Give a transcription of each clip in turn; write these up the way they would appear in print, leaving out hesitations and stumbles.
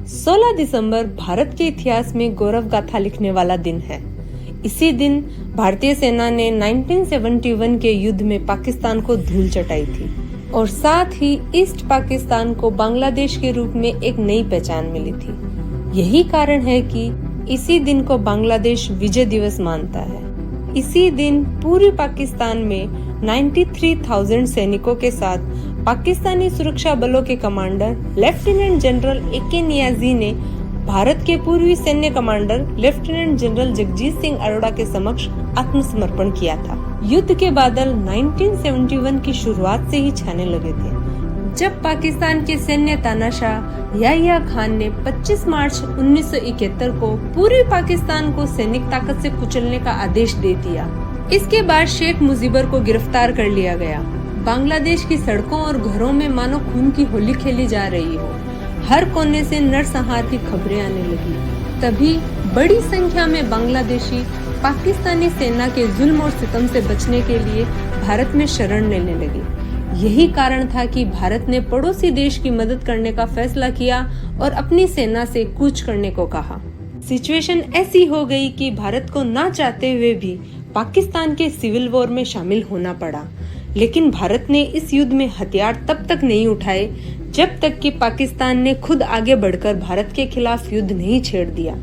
16 दिसंबर भारत के इतिहास में गौरव गाथा लिखने वाला दिन है। इसी दिन भारतीय सेना ने 1971 के युद्ध में पाकिस्तान को धूल चटाई थी और साथ ही ईस्ट पाकिस्तान को बांग्लादेश के रूप में एक नई पहचान मिली थी। यही कारण है कि इसी दिन को बांग्लादेश विजय दिवस मानता है। इसी दिन पूरी पाकिस्तान में 93,000 सैनिकों के साथ पाकिस्तानी सुरक्षा बलों के commander lieutenant general A K. Niazi ने भारत के पूर्वी सैन्य commander lieutenant general Jagjit Singh Arora के समक्ष आत्मसमर्पण किया था। युद्ध के बादल 1971 की शुरुआत से ही छाने लगे थे, जब पाकिस्तान के सैन्य तानाशाह याहिया खान ने 25 मार्च 1971 को पूर्वी पाकिस्तान को सैनिक ताकत से कुचलने का आदेश दे दिया। इसके बाद शेख मुजीबर को गिरफ्तार कर लिया गया। बांग्लादेश की सड़कों और घरों में मानो खून की होली खेली जा रही हो। हर कोने से नरसंहार की खबरें आने लगी। तभी बड़ी संख्या में बांग्लादेशी पाकिस्तानी सेना के जुल्म और सितम से बचने के लिए भारत में शरण लेने लगे। यही कारण था कि भारत ने पड़ोसी देश की मदद करने का फैसला किया और अपनी सेना से कूच करने को कहा। सिचुएशन ऐसी हो गई कि भारत को ना चाहते हुए भी पाकिस्तान के सिविल वॉर में शामिल होना पड़ा। लेकिन भारत ने इस युद्ध में हथियार तब तक नहीं उठाए जब तक कि पाकिस्तान ने खुद आगे बढ़कर भारत के खिलाफ युद्ध नहीं छेड़ दिया।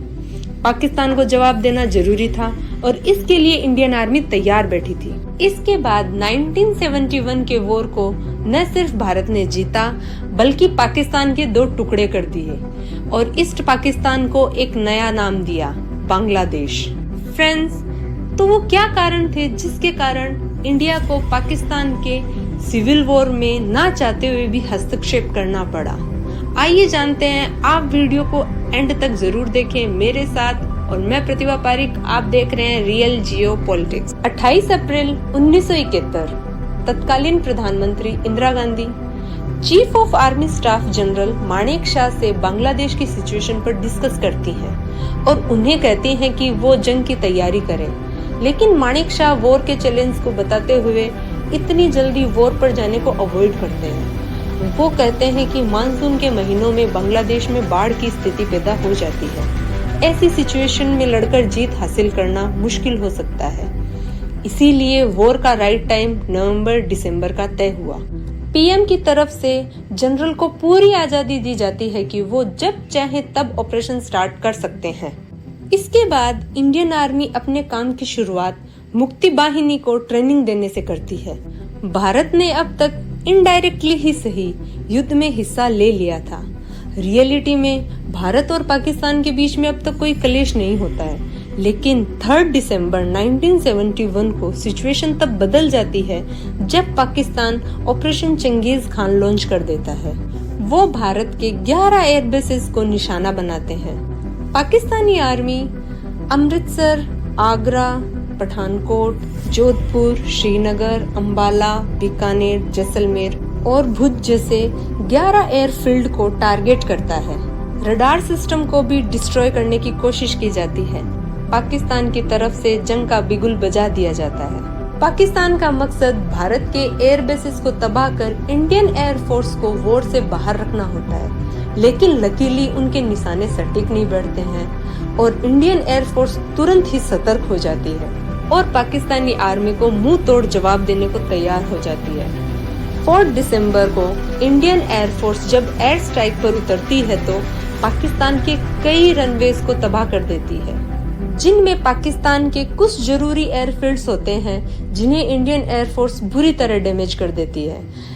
पाकिस्तान को जवाब देना जरूरी था और इसके लिए इंडियन आर्मी तैयार बैठी थी। इसके बाद 1971 के वॉर को न सिर्फ भारत ने जीता बल्कि पाकिस्तान के दो टुकड़े कर दिए और ईस्ट पाकिस्तान को एक नया नाम दिया, बांग्लादेश। फ्रेंड्स, तो वो क्या कारण थे जिसके कारण इंडिया को पाकिस्तान के सिविल वॉर में ना चाहते हुए भी हस्तक्षेप करना पड़ा? आइए जानते हैं। आप वीडियो को एंड तक जरूर देखें मेरे साथ। और मैं प्रतिभा पारिक, आप देख रहे हैं रियल जियो पॉलिटिक्स। 28 अप्रैल 1971 तत्कालीन प्रधानमंत्री Indira Gandhi chief of army staff general Manek Shaw से बांग्लादेश की सिचुएशन पर डिस्कस करती हैं और उन्हें कहती हैं कि वो जंग की तैयारी करें। लेकिन मानेक शॉ वॉर के चैलेंज को बताते हुए इतनी जल्दी वॉर पर जाने को अवॉइड करते हैं। वो कहते हैं कि मानसून के महीनों में बांग्लादेश में बाढ़ की स्थिति पैदा हो जाती है। ऐसी सिचुएशन में लड़कर जीत हासिल करना मुश्किल हो सकता है। इसीलिए वॉर का राइट टाइम नवंबर-दिसंबर का तय हुआ। पीएम की तरफ से जनरल को पूरी आजादी दी जाती है कि वो जब चाहे तब ऑपरेशन स्टार्ट कर सकते हैं। इसके बाद इंडियन आर्मी अपने काम की शुरुआत मुक्ति बाहिनी को ट्रेनिंग देने से करती है। भारत ने अब तक इनडायरेक्टली ही सही युद्ध में हिस्सा ले लिया था। रियलिटी में भारत और पाकिस्तान के बीच में अब तक कोई कलेश नहीं होता है। लेकिन 3 दिसंबर 1971 को सिचुएशन तब बदल जाती है जब Pakistan operation Genghis Khan launch कर देता है। वो भारत के 11 एयरबेसेस को निशाना बनाते हैं। पाकिस्तानी आर्मी अमृतसर, आगरा, पठानकोट, जोधपुर, श्रीनगर, अंबाला, बीकानेर, जैसलमेर और भुज जैसे 11 एयरफील्ड को टारगेट करता है। रडार सिस्टम को भी डिस्ट्रॉय करने की कोशिश की जाती है। पाकिस्तान की तरफ से जंग का बिगुल बजा दिया जाता है। पाकिस्तान का मकसद भारत के एयरबेसेस को तबाह कर इंडियन एयरफोर्स को वॉर से बाहर रखना होता है। लेकिन लकीली उनके निशाने सटीक नहीं बैठते हैं और इंडियन एयरफोर्स तुरंत ही सतर्क हो जाती है और पाकिस्तानी आर्मी को मुंह तोड़ जवाब देने को तैयार हो जाती है। 4 दिसंबर को इंडियन एयरफोर्स जब एयर स्ट्राइक पर उतरती है तो पाकिस्तान के कई रनवेज को तबाह कर देती है, जिनमें पाकिस्तान के कुछ जरूरी एयरफील्ड्स होते हैं जिन्हें इंडियन एयरफोर्स बुरी तरह डैमेज कर देती है।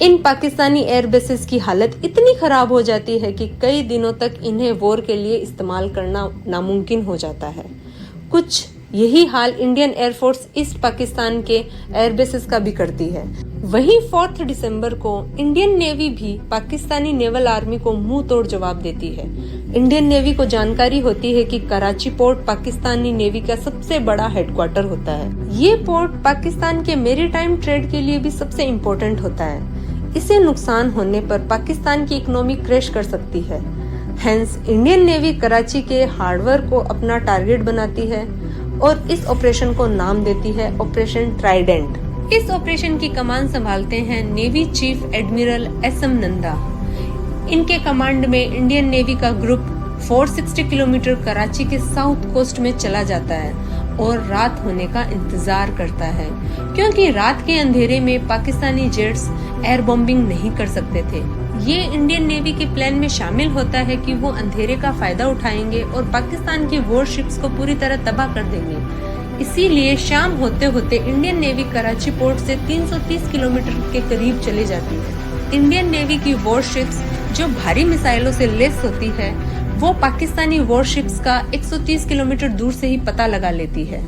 इन पाकिस्तानी एयरबेसेस की हालत इतनी खराब हो जाती है कि कई दिनों तक इन्हें वॉर के लिए इस्तेमाल करना नामुमकिन हो जाता है। कुछ यही हाल इंडियन एयरफोर्स ईस्ट पाकिस्तान के एयरबेसेस का भी करती है। वहीं 4 दिसंबर को इंडियन नेवी भी पाकिस्तानी नेवल आर्मी को मुंह तोड़ जवाब देती है। इंडियन नेवी को जानकारी होती है कि कराची पोर्ट पाकिस्तानी नेवी का सबसे बड़ा हेडक्वार्टर होता है। ये पोर्ट पाकिस्तान के मैरीटाइम ट्रेड के लिए भी सबसे इम्पोर्टेंट होता है। इसे नुकसान होने पर पाकिस्तान की इकोनॉमी क्रैश कर सकती है। हेंस इंडियन नेवी कराची के हार्डवेयर को अपना टारगेट बनाती है और इस ऑपरेशन को नाम देती है ऑपरेशन ट्राइडेंट। इस ऑपरेशन की कमान संभालते हैं navy chief admiral S M Nanda. इनके कमांड में इंडियन नेवी का ग्रुप 460 किलोमीटर कराची के साउथ कोस्ट में चला जाता है और रात होने का इंतजार करता है, क्योंकि रात के अंधेरे में पाकिस्तानी जेट्स एयर बॉम्बिंग नहीं कर सकते थे। ये इंडियन नेवी के प्लान में शामिल होता है कि वो अंधेरे का फायदा उठाएंगे और पाकिस्तान की वॉरशिप्स को पूरी तरह तबाह कर देंगे। इसीलिए शाम होते होते इंडियन नेवी कराची पोर्ट से 330 किलोमीटर के करीब चली जाती है। इंडियन नेवी की वॉरशिप्स जो भारी मिसाइलों से लैस होती है, वो पाकिस्तानी वॉरशिप्स का 130 किलोमीटर दूर से ही पता लगा लेती है।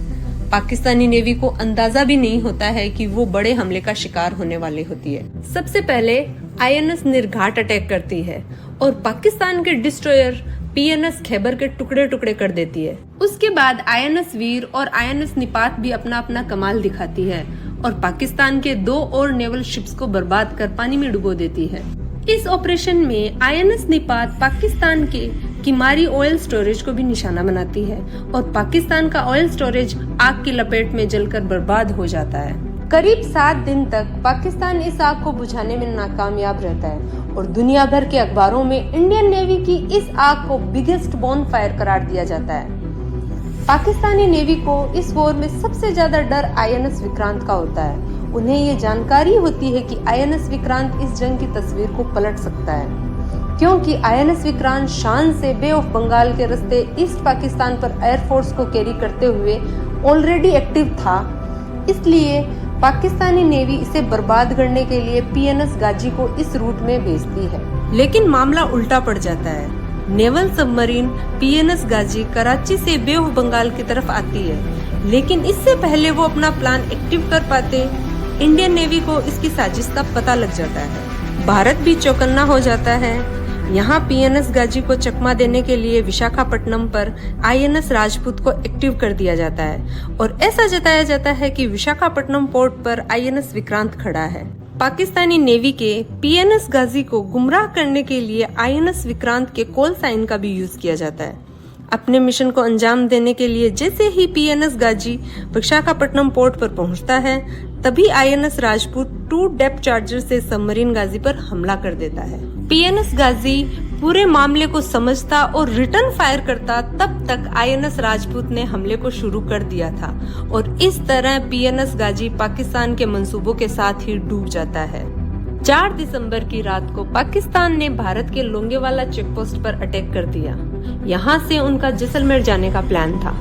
पाकिस्तानी नेवी को अंदाजा भी नहीं होता है कि वो बड़े हमले का शिकार होने वाली होती है। सबसे पहले INS निर्घाट अटैक करती है और पाकिस्तान के डिस्ट्रॉयर PNS खैबर के टुकड़े टुकड़े कर देती है। उसके बाद INS वीर और INS निपात भी अपना अपना कमाल दिखाती है और पाकिस्तान के 2 और नेवल शिप्स को बर्बाद कर पानी में डुबो देती है। इस ऑपरेशन में INS निपात पाकिस्तान के किमारी ऑयल स्टोरेज को भी निशाना बनाती है और पाकिस्तान का ऑयल स्टोरेज आग की लपेट में जलकर बर्बाद हो जाता है। करीब 7 दिन तक पाकिस्तान इस आग को बुझाने में नाकामयाब रहता है और दुनिया भर के अखबारों में इंडियन नेवी की इस आग को बिगेस्ट बॉनफायर करार दिया जाता है। पाकिस्तानी नेवी को इस वॉर में सबसे ज्यादा डर INS विक्रांत का होता है। उन्हें ये जानकारी होती है कि INS विक्रांत इस जंग की तस्वीर को पलट सकता है, क्योंकि INS विक्रांत शान से बे ऑफ बंगाल के रास्ते ईस्ट पाकिस्तान पर एयरफोर्स को कैरी करते हुए ऑलरेडी एक्टिव था। इसलिए पाकिस्तानी नेवी इसे बर्बाद करने के लिए PNS गाजी को इस रूट में भेजती है। लेकिन मामला उल्टा पड़ जाता है। नेवल सबमरीन PNS गाजी कराची से बे ऑफ बंगाल की तरफ आती है, लेकिन इससे पहले वो अपना प्लान एक्टिव कर पाते, इंडियन नेवी को इसकी साजिश का पता लग जाता है। भारत भी चौकन्ना हो जाता है। यहाँ PNS गाजी को चकमा देने के लिए विशाखापट्टनम पर INS राजपूत को एक्टिव कर दिया जाता है और ऐसा जताया जाता है कि विशाखापट्टनम पोर्ट पर INS विक्रांत खड़ा है। पाकिस्तानी नेवी के PNS गाजी को गुमराह करने के लिए INS विक्रांत के कॉल साइन का भी यूज किया जाता है। अपने मिशन को अंजाम देने के लिए जैसे ही PNS गाजी विशाखापट्टनम पोर्ट पर पहुंचता है, तभी INS राजपूत 2 डेप्थ चार्जर से सबमरीन गाजी पर हमला कर देता है। PNS गाजी पूरे मामले को समझता और रिटर्न फायर करता तब तक INS राजपूत ने हमले को शुरू कर दिया था और इस तरह PNS गाजी पाकिस्तान के मंसूबों के साथ ही डूब जाता है। 4 दिसंबर की रात को पाकिस्तान ने भारत के लोंगेवाला चेकपोस्ट पर अटैक कर दिया। यहाँ से उनका जैसलमेर जाने का प्लान था।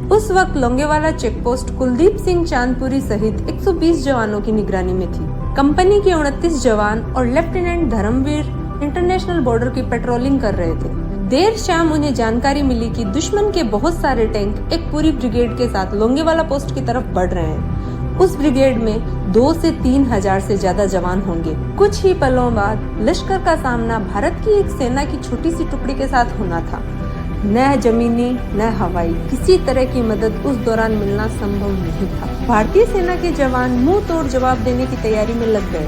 उस वक्त लोंगेवाला चेकपोस्ट कुलदीप सिंह चांदपुरी सहित 120 जवानों की निगरानी में थी। कंपनी के 29 जवान और लेफ्टिनेंट धर्मवीर इंटरनेशनल बॉर्डर की पेट्रोलिंग कर रहे थे। देर शाम उन्हें जानकारी मिली कि दुश्मन के बहुत सारे टैंक एक पूरी ब्रिगेड के साथ लोंगेवाला पोस्ट की तरफ बढ़ रहे हैं। उस ब्रिगेड में 2 से 3 हजार से ज्यादा जवान होंगे। कुछ ही पलों बाद लश्कर का सामना भारत की एक सेना की छोटी सी टुकड़ी के साथ होना था। न जमीनी न हवाई किसी तरह की मदद उस दौरान मिलना संभव नहीं था। भारतीय सेना के जवान मुंह तोड़ जवाब देने की तैयारी में लग गए।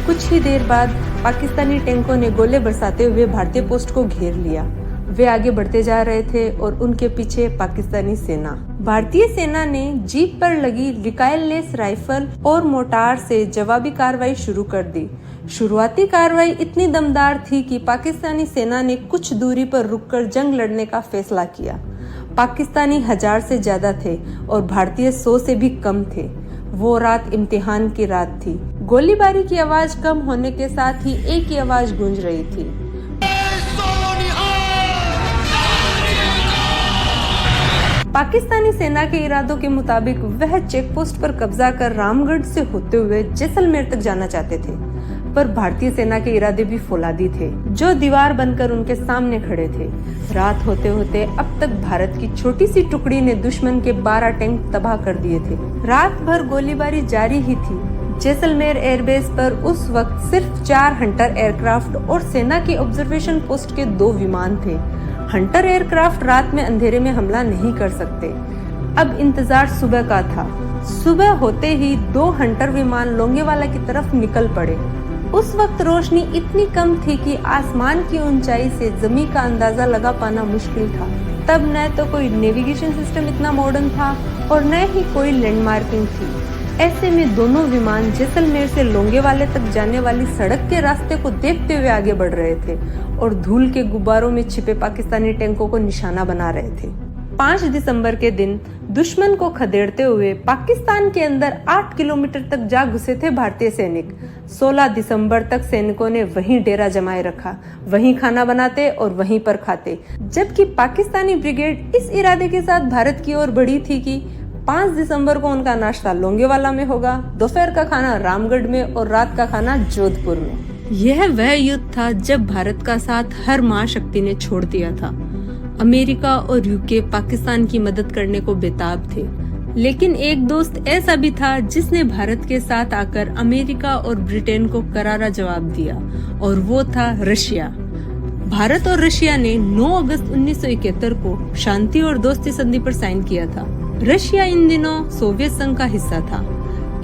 कुछ ही देर बाद पाकिस्तानी टैंकों ने गोले बरसाते हुए भारतीय पोस्ट को घेर लिया। वे आगे बढ़ते जा रहे थे और उनके पीछे पाकिस्तानी सेना। भारतीय सेना ने जीप पर लगी रिकाइललेस राइफल और मोर्टार से जवाबी कार्रवाई शुरू कर दी। शुरुआती कार्रवाई इतनी दमदार थी कि पाकिस्तानी सेना ने कुछ दूरी पर रुककर जंग लड़ने का फैसला किया। पाकिस्तानी 1000 से ज्यादा थे और भारतीय 100 से भी कम थे। वो रात इम्तिहान की रात थी। गोलीबारी की आवाज कम होने के साथ ही एक ही आवाज गूंज रही थी, पाकिस्तानी सेना के इरादों के मुताबिक वह चेकपोस्ट पर कब्जा कर रामगढ़ से होते हुए जैसलमेर तक जाना चाहते थे, पर भारतीय सेना के इरादे भी फौलादी थे, जो दीवार बनकर उनके सामने खड़े थे। रात होते होते अब तक भारत की छोटी सी टुकड़ी ने दुश्मन के 12 टैंक तबाह कर दिए थे। रात भर गोलीबारी जारी ही थी। जैसलमेर एयरबेस पर उस वक्त सिर्फ 4 हंटर एयरक्राफ्ट और सेना के ऑब्जर्वेशन पोस्ट के 2 विमान थे। हंटर एयरक्राफ्ट रात में अंधेरे में हमला नहीं कर सकते। अब इंतजार सुबह का था। सुबह होते ही 2 हंटर विमान लोंगेवाला की तरफ निकल पड़े। उस वक्त रोशनी इतनी कम थी कि आसमान की ऊंचाई से जमीन का अंदाजा लगा पाना मुश्किल था। तब न तो कोई नेविगेशन सिस्टम इतना मॉडर्न था और न ही कोई लैंडमार्किंग थी। ऐसे में दोनों विमान जैसलमेर से लोंगेवाला तक जाने वाली सड़क के रास्ते को देखते हुए आगे बढ़ रहे थे और धूल के गुब्बारों में छिपे पाकिस्तानी टैंकों को निशाना बना रहे थे। 5 दिसंबर के दिन दुश्मन को खदेड़ते हुए पाकिस्तान के अंदर 8 किलोमीटर तक जा घुसे थे भारतीय सैनिक। 16 दिसंबर तक सैनिकों ने वहीं डेरा जमाए रखा, वहीं खाना बनाते और वहीं पर खाते, जबकि पाकिस्तानी ब्रिगेड इस इरादे के साथ भारत की ओर बढ़ी थी कि 5 दिसंबर को उनका नाश्ता लोंगेवाला में होगा, दोपहर का खाना रामगढ़ में और रात का खाना जोधपुर में। यह वह युद्ध था जब भारत का साथ हर महाशक्ति ने छोड़ दिया था। अमेरिका और यूके पाकिस्तान की मदद करने को बेताब थे, लेकिन एक दोस्त ऐसा भी था जिसने भारत के साथ आकर अमेरिका और ब्रिटेन को करारा जवाब दिया, और वो था रशिया। भारत और रशिया ने 9 अगस्त 1971 को शांति और दोस्ती संधि पर साइन किया था। रशिया इन दिनों सोवियत संघ का हिस्सा था।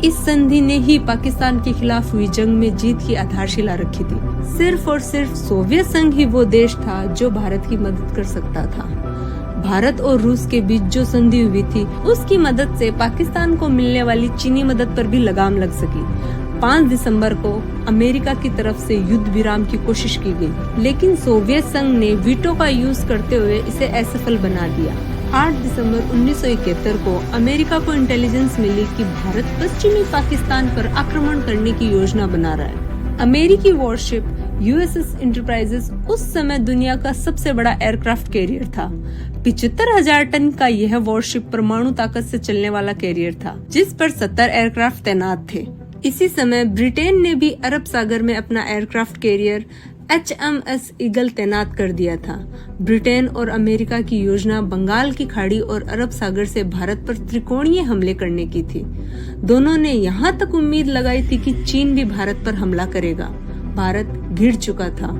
इस संधि ने ही पाकिस्तान के खिलाफ हुई जंग में जीत की आधारशिला रखी थी। सिर्फ और सिर्फ सोवियत संघ ही वो देश था जो भारत की मदद कर सकता था। भारत और रूस के बीच जो संधि हुई थी, उसकी मदद से पाकिस्तान को मिलने वाली चीनी मदद पर भी लगाम लग सकी। 5 दिसंबर को अमेरिका की तरफ से युद्ध विराम की कोशिश की गई, लेकिन सोवियत संघ ने वीटो का यूज करते हुए इसे असफल बना दिया। 8 दिसंबर 1971 को अमेरिका को इंटेलिजेंस मिली कि भारत पश्चिमी पाकिस्तान पर आक्रमण करने की योजना बना रहा है। अमेरिकी वॉरशिप यूएसएस एंटरप्राइजेस उस समय दुनिया का सबसे बड़ा एयरक्राफ्ट कैरियर था। 75,000 टन का यह वॉरशिप परमाणु ताकत से चलने वाला कैरियर था, जिस पर 70 एयरक्राफ्ट तैनात थे। इसी समय ब्रिटेन ने भी अरब सागर में अपना एयरक्राफ्ट कैरियर HMS ईगल तैनात कर दिया था। ब्रिटेन और अमेरिका की योजना बंगाल की खाड़ी और अरब सागर से भारत पर त्रिकोणीय हमले करने की थी। दोनों ने यहाँ तक उम्मीद लगाई थी कि चीन भी भारत पर हमला करेगा। भारत घिर चुका था।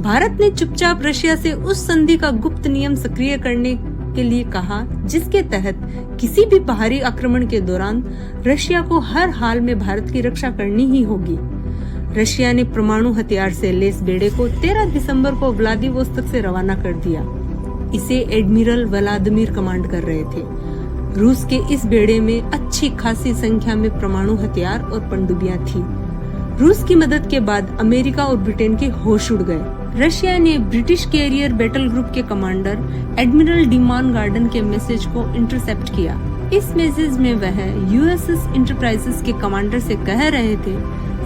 भारत ने चुपचाप रशिया से उस संधि का गुप्त नियम सक्रिय करने के लिए कहा, जिसके तहत किसी भी बाहरी आक्रमण के दौरान रशिया को हर हाल में भारत की रक्षा करनी ही होगी। रशिया ने परमाणु हथियार से लैस बेड़े को 13 दिसंबर को व्लादिवोस्तोक से रवाना कर दिया। इसे एडमिरल व्लादिमीर कमांड कर रहे थे। रूस के इस बेड़े में अच्छी खासी संख्या में परमाणु हथियार और पनडुब्बियां थी। रूस की मदद के बाद अमेरिका और ब्रिटेन के होश उड़ गए। रशिया ने ब्रिटिश कैरियर बैटल ग्रुप के कमांडर एडमिरल डिमान गार्डन के मैसेज को इंटरसेप्ट किया। इस मैसेज में वह यूएसएस एंटरप्राइजेस के कमांडर से कह रहे थे,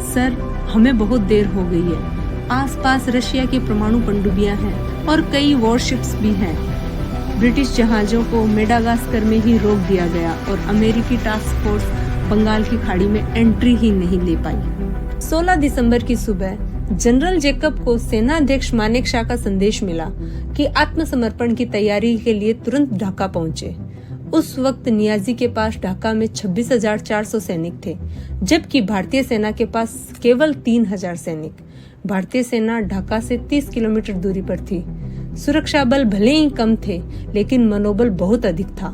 सर, हमें बहुत देर हो गई है। आसपास रशिया की परमाणु पनडुब्बियां हैं और कई वॉरशिप्स भी हैं। ब्रिटिश जहाजों को मेडागास्कर में ही रोक दिया गया और अमेरिकी टास्क फोर्स बंगाल की खाड़ी में एंट्री ही नहीं ले पाई। 16 दिसंबर की सुबह जनरल जेकब को सेनाध्यक्ष मानेकशॉ का संदेश मिला कि आत्मसमर्पण की तैयारी के लिए तुरंत ढाका पहुंचे। उस वक्त नियाजी के पास ढाका में 26,400 सैनिक थे, जबकि भारतीय सेना के पास केवल 3,000 सैनिक। भारतीय सेना ढाका से 30 किलोमीटर दूरी पर थी। सुरक्षा बल भले ही कम थे, लेकिन मनोबल बहुत अधिक था।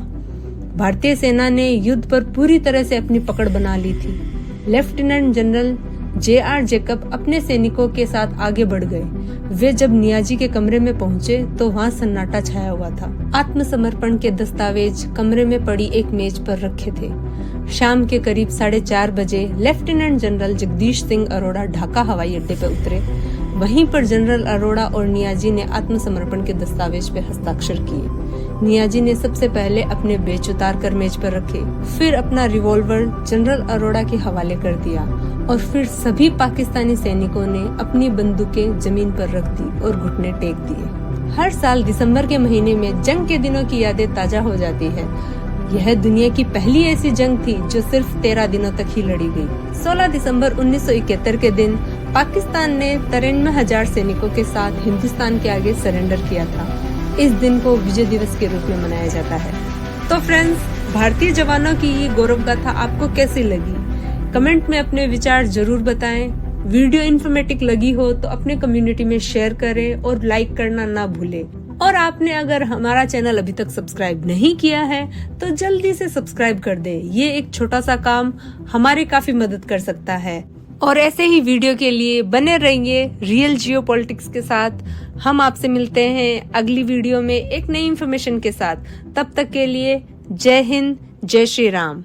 भारतीय सेना ने युद्ध पर पूरी तरह से अपनी पकड़ बना ली थी। लेफ्टिनेंट जनरल JR जेकब अपने सैनिकों के साथ आगे बढ़ गए। वे जब नियाजी के कमरे में पहुंचे तो वहां सन्नाटा छाया हुआ था। आत्मसमर्पण के दस्तावेज कमरे में पड़ी एक मेज पर रखे थे। शाम के करीब 4:30 बजे लेफ्टिनेंट जनरल जगदीश सिंह अरोड़ा ढाका हवाई अड्डे पर उतरे। वहीं पर जनरल अरोड़ा और नियाजी ने आत्मसमर्पण के दस्तावेज पे हस्ताक्षर किए। नियाजी ने सबसे पहले अपने बेच उतार कर मेज पर रखे, फिर अपना रिवॉल्वर जनरल अरोड़ा के हवाले कर दिया और फिर सभी पाकिस्तानी सैनिकों ने अपनी बंदूकें जमीन पर रख दी और घुटने टेक दिए। हर साल दिसंबर के महीने में जंग के दिनों की यादें ताजा हो जाती है। यह दुनिया की पहली ऐसी जंग थी जो सिर्फ 13 दिनों तक ही लड़ी गई। 16 दिसंबर 1971 के दिन पाकिस्तान ने 93,000 सैनिकों के साथ हिंदुस्तान के आगे सरेंडर किया था। इस दिन को विजय दिवस के रूप में मनाया जाता है। तो फ्रेंड्स, भारतीय जवानों की ये गौरव गाथा आपको कैसी लगी? कमेंट में अपने विचार जरूर बताएं। वीडियो इन्फॉर्मेटिव लगी हो तो अपने कम्युनिटी में शेयर करें और लाइक करना ना भूलें। और आपने अगर हमारा चैनल अभी तक सब्सक्राइब नहीं किया है तो जल्दी से सब्सक्राइब कर दें। ये एक छोटा सा काम हमारी काफी मदद कर सकता है। और ऐसे ही वीडियो के लिए बने रहिए रियल जियोपॉलिटिक्स के साथ। हम आपसे मिलते हैं अगली वीडियो में एक नई इन्फॉर्मेशन के साथ। तब तक के लिए जय हिंद, जय श्री राम।